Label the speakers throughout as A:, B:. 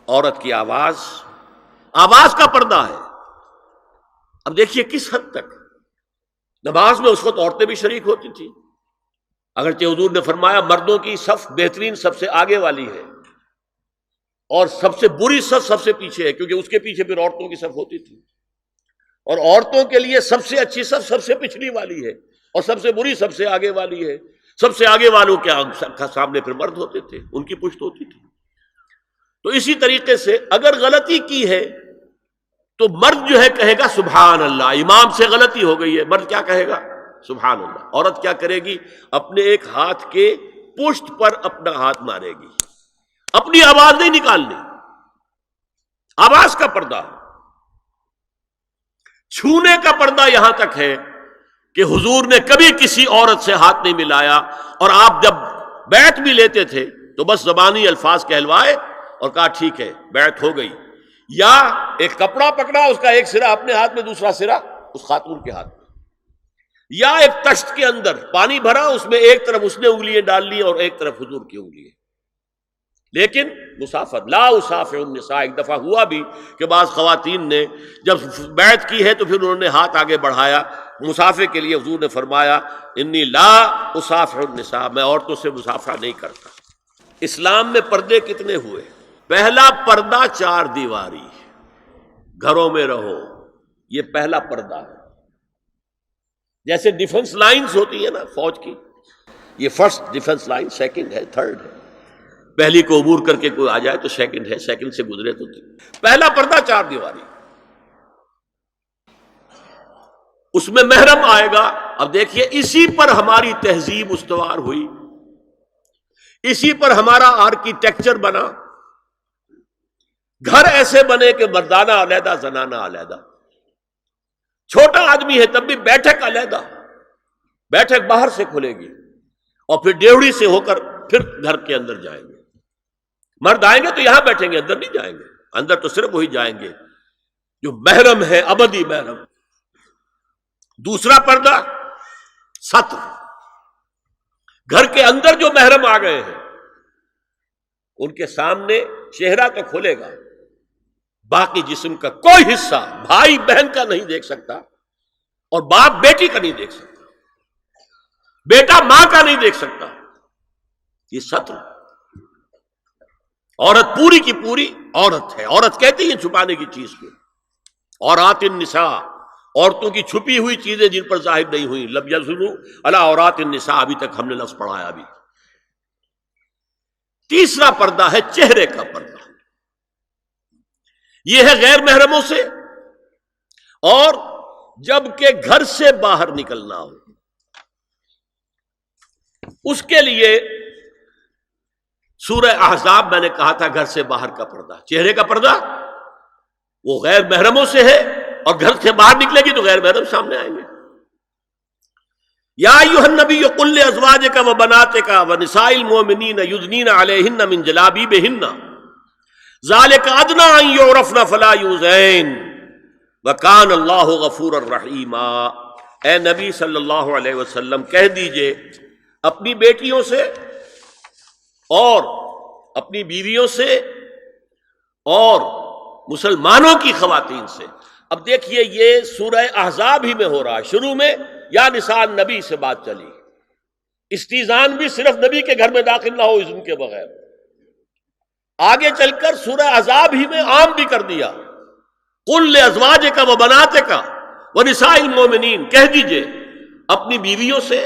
A: عورت کی آواز کا پردہ ہے۔ اب دیکھیے کس حد تک نماز میں اس وقت عورتیں بھی شریک ہوتی تھیں، اگرچہ حضور نے فرمایا مردوں کی صف بہترین سب سے آگے والی ہے اور سب سے بری صف سب سے پیچھے ہے، کیونکہ اس کے پیچھے پھر عورتوں کی صف ہوتی تھی، اور عورتوں کے لیے سب سے اچھی صف سب سے پچھلی والی ہے اور سب سے بری سب سے آگے والی ہے۔ سب سے آگے والوں کے سامنے پھر مرد ہوتے تھے، ان کی پشت ہوتی تھی۔ تو اسی طریقے سے اگر غلطی کی ہے تو مرد جو ہے کہے گا سبحان اللہ، امام سے غلطی ہو گئی ہے، مرد کیا کہے گا؟ سبحان اللہ۔ عورت کیا کرے گی؟ اپنے ایک ہاتھ کے پشت پر اپنا ہاتھ مارے گی، اپنی آواز نہیں نکالنی، آواز کا پردہ۔ چھونے کا پردہ یہاں تک ہے کہ حضور نے کبھی کسی عورت سے ہاتھ نہیں ملایا، اور آپ جب بیعت بھی لیتے تھے تو بس زبانی الفاظ کہلوائے اور کہا ٹھیک ہے بیعت ہو گئی، یا ایک کپڑا پکڑا، اس کا ایک سرا اپنے ہاتھ میں دوسرا سرا اس خاتون کے ہاتھ میں، یا ایک تشت کے اندر پانی بھرا، اس میں ایک طرف اس نے انگلیاں ڈال لی اور ایک طرف حضور کی انگلیاں، لیکن مسافر لا اسافر النساء۔ ایک دفعہ ہوا بھی کہ بعض خواتین نے جب بیعت کی ہے تو پھر انہوں نے ہاتھ آگے بڑھایا مسافے کے لیے، حضور نے فرمایا انی لا اسافر النساء، میں عورتوں سے مسافہ نہیں کرتا۔ اسلام میں پردے کتنے ہوئے؟ پہلا پردہ 4 دیواری، گھروں میں رہو، یہ پہلا پردہ ہے۔ جیسے ڈیفنس لائنز ہوتی ہے نا فوج کی، یہ فرسٹ ڈیفنس لائن، سیکنڈ ہے، تھرڈ ہے، پہلی کو عبور کر کے کوئی آ جائے تو سیکنڈ ہے، سیکنڈ سے گزرے تو پہلا پردہ 4 دیواری، اس میں محرم آئے گا۔ اب دیکھیے اسی پر ہماری تہذیب استوار ہوئی، اسی پر ہمارا آرکیٹیکچر بنا، گھر ایسے بنے کہ مردانہ علیحدہ زنانہ علیحدہ، چھوٹا آدمی ہے تب بھی بیٹھک علیحدہ، بیٹھک باہر سے کھلے گی اور پھر ڈیوڑی سے ہو کر پھر گھر کے اندر جائیں گے، مرد آئیں گے تو یہاں بیٹھیں گے، اندر نہیں جائیں گے، اندر تو صرف وہی جائیں گے جو محرم ہے، ابدی محرم۔ دوسرا پردہ ستر، گھر کے اندر جو محرم آ گئے ہیں ان کے سامنے چہرہ تو کھلے گا، باقی جسم کا کوئی حصہ بھائی بہن کا نہیں دیکھ سکتا، اور باپ بیٹی کا نہیں دیکھ سکتا، بیٹا ماں کا نہیں دیکھ سکتا۔ یہ ستر، عورت پوری کی پوری عورت ہے۔ عورت کہتی ہے چھپانے کی چیز کو، عورات النساء، عورتوں کی چھپی ہوئی چیزیں جن پر ظاہر نہیں ہوئی، لم یظہروا علی عورات النساء، ابھی تک ہم نے لفظ پڑھایا ابھی۔ تیسرا پردہ ہے چہرے کا پردہ، یہ ہے غیر محرموں سے، اور جب کہ گھر سے باہر نکلنا ہو اس کے لیے سورہ احزاب میں نے کہا تھا گھر سے باہر کا پردہ، چہرے کا پردہ وہ غیر محرموں سے ہے، اور گھر سے باہر نکلے گی تو غیر محرم سامنے آئیں گے۔ یا ایھا النبی قل لازواجک وبناتک ونساء المؤمنین یدنین علیہن من جلابیبہن ذالک ادنی ان یعرفن فلا یؤذین وکان اللہ غفورا رحیما۔ اے نبی صلی اللہ علیہ وسلم کہہ دیجئے اپنی بیٹیوں سے اور اپنی بیویوں سے اور مسلمانوں کی خواتین سے۔ اب دیکھیے یہ سورہ احزاب ہی میں ہو رہا ہے، شروع میں یا نساء نبی سے بات چلی، استیزان بھی صرف نبی کے گھر میں داخل نہ ہو اذن کے بغیر، آگے چل کر سورہ احزاب ہی میں عام بھی کر دیا، قل لازواجک وبناتک ونساء المؤمنین، کہہ دیجئے اپنی بیویوں سے،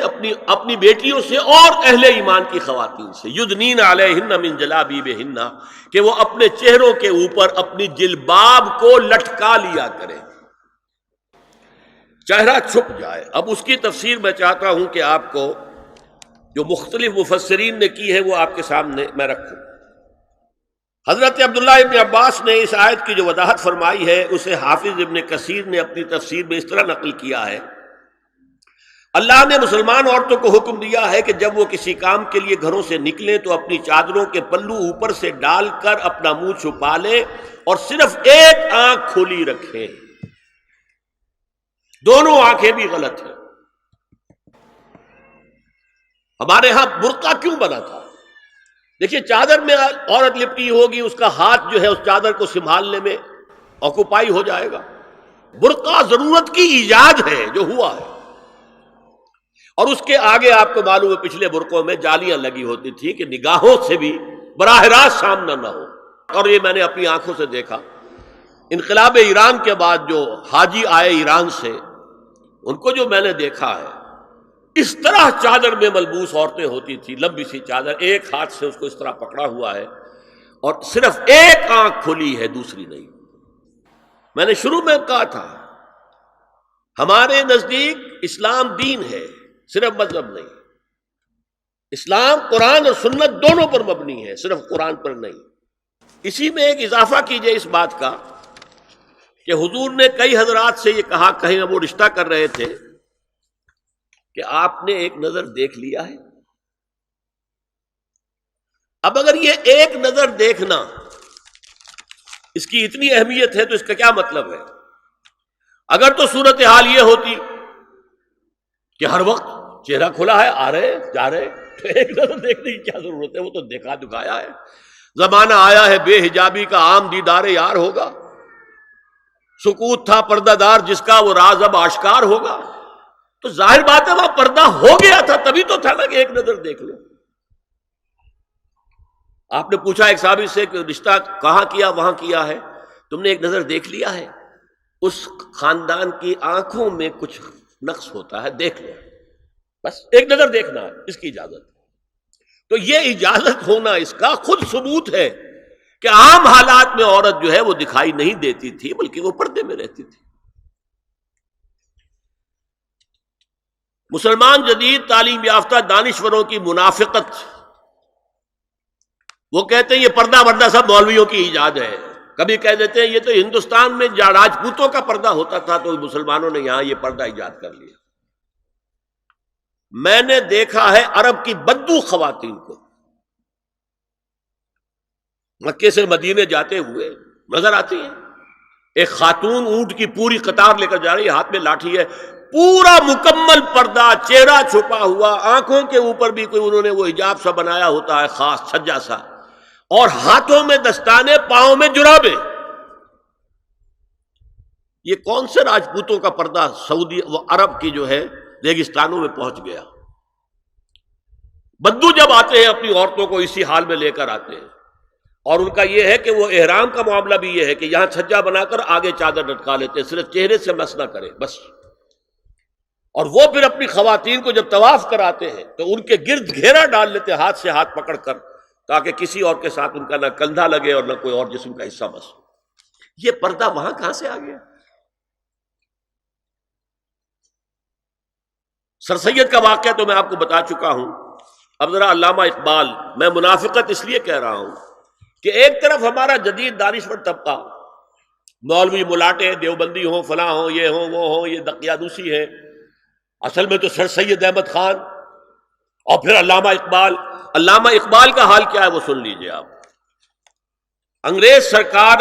A: اپنی بیٹیوں سے اور اہل ایمان کی خواتین سے، یدنین علیہن من جلابیبہن، کہ وہ اپنے چہروں کے اوپر اپنی جلباب کو لٹکا لیا کریں، چہرہ چھپ جائے۔ اب اس کی تفسیر میں چاہتا ہوں کہ آپ کو جو مختلف مفسرین نے کی ہے وہ آپ کے سامنے میں رکھوں۔ حضرت عبداللہ ابن عباس نے اس آیت کی جو وضاحت فرمائی ہے اسے حافظ ابن کثیر نے اپنی تفسیر میں اس طرح نقل کیا ہے، اللہ نے مسلمان عورتوں کو حکم دیا ہے کہ جب وہ کسی کام کے لیے گھروں سے نکلیں تو اپنی چادروں کے پلو اوپر سے ڈال کر اپنا منہ چھپا لیں اور صرف ایک آنکھ کھلی رکھیں، دونوں آنکھیں بھی غلط ہیں۔ ہمارے ہاں برقع کیوں بنا تھا؟ دیکھیے چادر میں عورت لپٹی ہوگی، اس کا ہاتھ جو ہے اس چادر کو سنبھالنے میں آکوپائی ہو جائے گا۔ برقع ضرورت کی ایجاد ہے جو ہوا ہے، اور اس کے آگے آپ کو معلوم ہے پچھلے برقعوں میں جالیاں لگی ہوتی تھی کہ نگاہوں سے بھی براہ راست سامنا نہ ہو۔ اور یہ میں نے اپنی آنکھوں سے دیکھا، انقلاب ایران کے بعد جو حاجی آئے ایران سے، ان کو جو میں نے دیکھا ہے، اس طرح چادر میں ملبوس عورتیں ہوتی تھی، لمبی سی چادر، ایک ہاتھ سے اس کو اس طرح پکڑا ہوا ہے اور صرف ایک آنکھ کھلی ہے، دوسری نہیں۔ میں نے شروع میں کہا تھا ہمارے نزدیک اسلام دین ہے، صرف مذہب نہیں۔ اسلام قرآن اور سنت دونوں پر مبنی ہے، صرف قرآن پر نہیں۔ اسی میں ایک اضافہ کیجئے اس بات کا کہ حضور نے کئی حضرات سے یہ کہا، کہیں وہ رشتہ کر رہے تھے، کہ آپ نے ایک نظر دیکھ لیا ہے۔ اب اگر یہ ایک نظر دیکھنا اس کی اتنی اہمیت ہے تو اس کا کیا مطلب ہے؟ اگر تو صورتحال یہ ہوتی کہ ہر وقت چہرہ کھلا ہے، آ رہے جا رہے، تو ایک نظر دیکھنے کی کیا ضرورت ہے؟ وہ تو دیکھا دکھایا ہے۔ زمانہ آیا ہے بے حجابی کا، عام دیدار یار ہوگا۔ سکوت تھا پردہ دار جس کا، وہ راز اب آشکار ہوگا۔ تو ظاہر بات ہے وہاں پردہ ہو گیا تھا، تبھی تو تھا نا کہ ایک نظر دیکھ لو۔ آپ نے پوچھا ایک صحابی سے کہ رشتہ کہاں کیا؟ وہاں کیا ہے۔ تم نے ایک نظر دیکھ لیا ہے؟ اس خاندان کی آنکھوں میں کچھ نقص ہوتا ہے، دیکھ لو، بس ایک نظر دیکھنا ہے، اس کی اجازت۔ تو یہ اجازت ہونا اس کا خود ثبوت ہے کہ عام حالات میں عورت جو ہے وہ دکھائی نہیں دیتی تھی، بلکہ وہ پردے میں رہتی تھی۔ مسلمان جدید تعلیم یافتہ دانشوروں کی منافقت، وہ کہتے ہیں یہ پردہ وردہ سب مولویوں کی ایجاد ہے۔ کبھی کہہ دیتے ہیں یہ تو ہندوستان میں راجپوتوں کا پردہ ہوتا تھا تو مسلمانوں نے یہاں یہ پردہ ایجاد کر لیا۔ میں نے دیکھا ہے عرب کی بدو خواتین کو مکے سے مدینے جاتے ہوئے نظر آتی ہیں۔ ایک خاتون اونٹ کی پوری قطار لے کر جا رہی ہے، ہاتھ میں لاٹھی ہے، پورا مکمل پردہ، چہرہ چھپا ہوا، آنکھوں کے اوپر بھی کوئی انہوں نے وہ حجاب سا بنایا ہوتا ہے خاص چھجا سا، اور ہاتھوں میں دستانے، پاؤں میں جرابیں۔ یہ کون سے راجپوتوں کا پردہ سعودی و عرب کی جو ہے ریگستانوں میں پہنچ گیا؟ بدو جب آتے ہیں اپنی عورتوں کو اسی حال میں لے کر آتے ہیں، اور ان کا یہ ہے کہ وہ احرام کا معاملہ بھی یہ ہے کہ یہاں چھجا بنا کر آگے چادر لٹکا لیتے ہیں، صرف چہرے سے مس نہ کرے بس۔ اور وہ پھر اپنی خواتین کو جب طواف کراتے ہیں تو ان کے گرد گھیرا ڈال لیتے ہاتھ سے ہاتھ پکڑ کر، تاکہ کسی اور کے ساتھ ان کا نہ کندھا لگے اور نہ کوئی اور جسم کا حصہ بس۔ یہ پردہ وہاں کہاں سے آ گیا؟ سر سید کا واقعہ تو میں آپ کو بتا چکا ہوں۔ اب ذرا علامہ اقبال، میں منافقت اس لیے کہہ رہا ہوں کہ ایک طرف ہمارا جدید دانشور طبقہ، مولوی ملاٹے دیوبندی ہوں، فلاں ہوں، یہ ہوں وہ ہوں، یہ دقیانوسی ہے، اصل میں تو سر سید احمد خان اور پھر علامہ اقبال۔ علامہ اقبال کا حال کیا ہے وہ سن لیجئے آپ۔ انگریز سرکار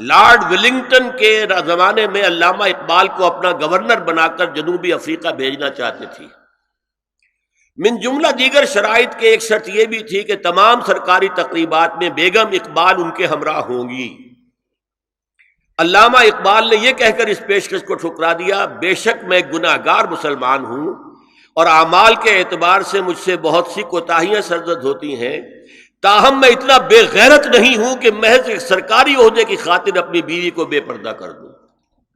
A: لارڈ ولنگٹن کے زمانے میں علامہ اقبال کو اپنا گورنر بنا کر جنوبی افریقہ بھیجنا چاہتے تھی۔ من جملہ دیگر شرائط کے ایک شرط یہ بھی تھی کہ تمام سرکاری تقریبات میں بیگم اقبال ان کے ہمراہ ہوں گی۔ علامہ اقبال نے یہ کہہ کر اس پیشکش کو ٹھکرا دیا، بے شک میں گناہگار مسلمان ہوں اور اعمال کے اعتبار سے مجھ سے بہت سی کوتاہیاں سرزد ہوتی ہیں، تاہم میں اتنا بے غیرت نہیں ہوں کہ محض ایک سرکاری عہدے کی خاطر اپنی بیوی کو بے پردہ کر دوں۔